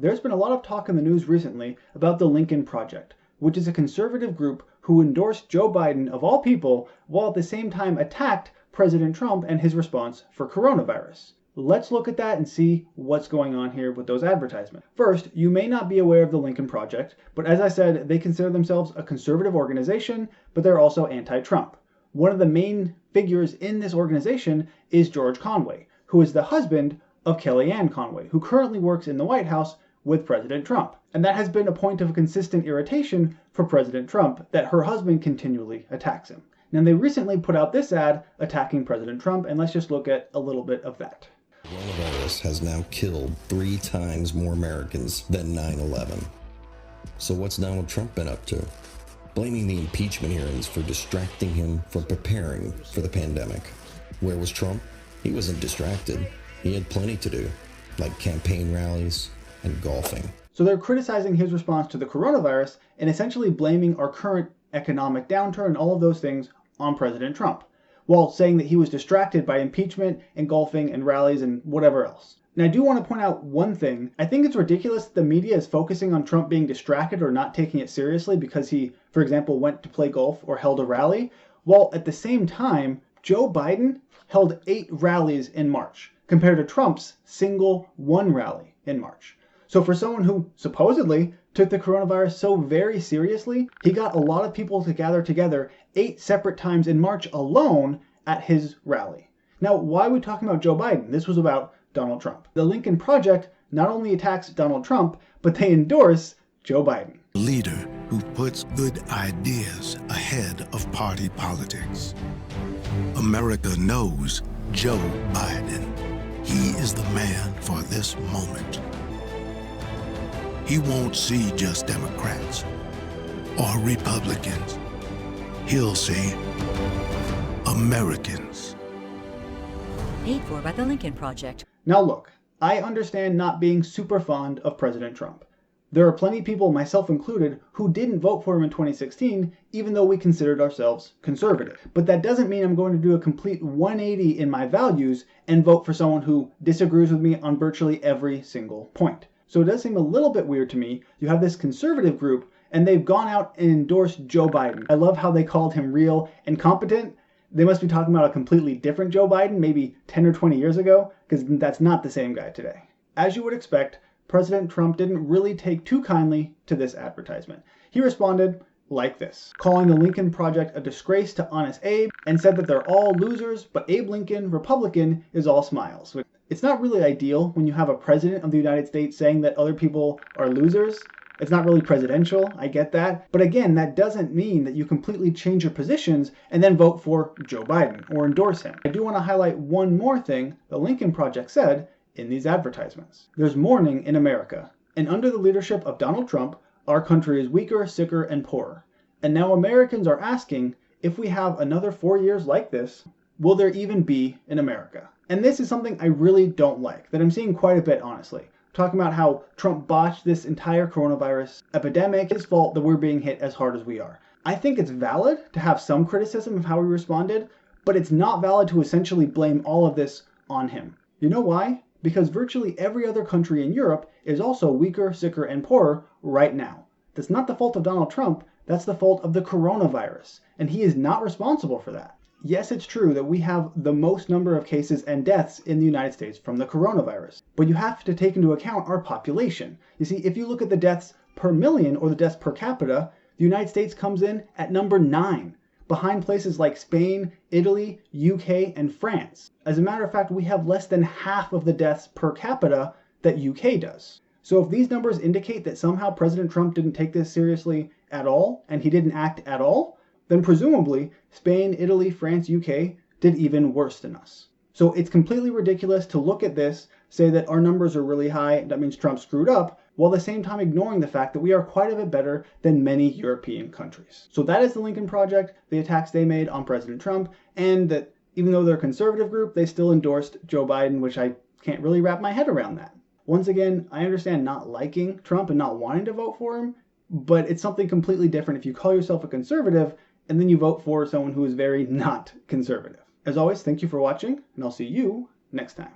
There's been a lot of talk in the news recently about the Lincoln Project, which is a conservative group who endorsed Joe Biden, of all people, while at the same time attacked President Trump and his response for coronavirus. Let's look at that and see what's going on here with those advertisements. First, you may not be aware of the Lincoln Project, but as I said, they consider themselves a conservative organization, but they're also anti-Trump. One of the main figures in this organization is George Conway, who is the husband of Kellyanne Conway, who currently works in the White House with President Trump. And that has been a point of consistent irritation for President Trump, that her husband continually attacks him. Now, they recently put out this ad attacking President Trump, and let's just look at a little bit of that. Coronavirus has now killed 3 times more Americans than 9/11. So what's Donald Trump been up to? Blaming the impeachment hearings for distracting him from preparing for the pandemic. Where was Trump? He wasn't distracted. He had plenty to do, like campaign rallies and golfing. So they're criticizing his response to the coronavirus and essentially blaming our current economic downturn and all of those things on President Trump, while saying that he was distracted by impeachment and golfing and rallies and whatever else. And I do want to point out one thing. I think it's ridiculous that the media is focusing on Trump being distracted or not taking it seriously because he, for example, went to play golf or held a rally, while at the same time, Joe Biden held 8 rallies in March, compared to Trump's single 1 rally in March. So for someone who supposedly took the coronavirus so very seriously, he got a lot of people to gather together 8 separate times in March alone at his rally. Now, why are we talking about Joe Biden? This was about Donald Trump. The Lincoln Project not only attacks Donald Trump, but they endorse Joe Biden. A leader who puts good ideas ahead of party politics. America knows Joe Biden. He is the man for this moment. He won't see just Democrats or Republicans. He'll see Americans. Paid for by the Lincoln Project. Now look, I understand not being super fond of President Trump. There are plenty of people, myself included, who didn't vote for him in 2016, even though we considered ourselves conservative. But that doesn't mean I'm going to do a complete 180 in my values and vote for someone who disagrees with me on virtually every single point. So it does seem a little bit weird to me. You have this conservative group, and they've gone out and endorsed Joe Biden. I love how they called him real and competent. They must be talking about a completely different Joe Biden, maybe 10 or 20 years ago, because that's not the same guy today. As you would expect, President Trump didn't really take too kindly to this advertisement. He responded like this, calling the Lincoln Project a disgrace to Honest Abe, and said that they're all losers, but Abe Lincoln, Republican, is all smiles. It's not really ideal when you have a president of the United States saying that other people are losers. It's not really presidential, I get that. But again, that doesn't mean that you completely change your positions and then vote for Joe Biden or endorse him. I do want to highlight one more thing the Lincoln Project said in these advertisements. There's mourning in America, and under the leadership of Donald Trump, our country is weaker, sicker, and poorer. And now Americans are asking, if we have another 4 years like this, will there even be an America? And this is something I really don't like, that I'm seeing quite a bit, honestly. Talking about how Trump botched this entire coronavirus epidemic, his fault that we're being hit as hard as we are. I think it's valid to have some criticism of how he responded, but it's not valid to essentially blame all of this on him. You know why? Because virtually every other country in Europe is also weaker, sicker, and poorer right now. That's not the fault of Donald Trump, that's the fault of the coronavirus, and he is not responsible for that. Yes, it's true that we have the most number of cases and deaths in the United States from the coronavirus, but you have to take into account our population. You see, if you look at the deaths per million or the deaths per capita, the United States comes in at number 9, behind places like Spain, Italy, UK, and France. As a matter of fact, we have less than half of the deaths per capita that UK does. So if these numbers indicate that somehow President Trump didn't take this seriously at all, and he didn't act at all, then presumably Spain, Italy, France, UK did even worse than us. So it's completely ridiculous to look at this, say that our numbers are really high, that means Trump screwed up, while at the same time ignoring the fact that we are quite a bit better than many European countries. So that is the Lincoln Project, the attacks they made on President Trump, and that even though they're a conservative group, they still endorsed Joe Biden, which I can't really wrap my head around that. Once again, I understand not liking Trump and not wanting to vote for him, but it's something completely different if you call yourself a conservative and then you vote for someone who is very not conservative. As always, thank you for watching, and I'll see you next time.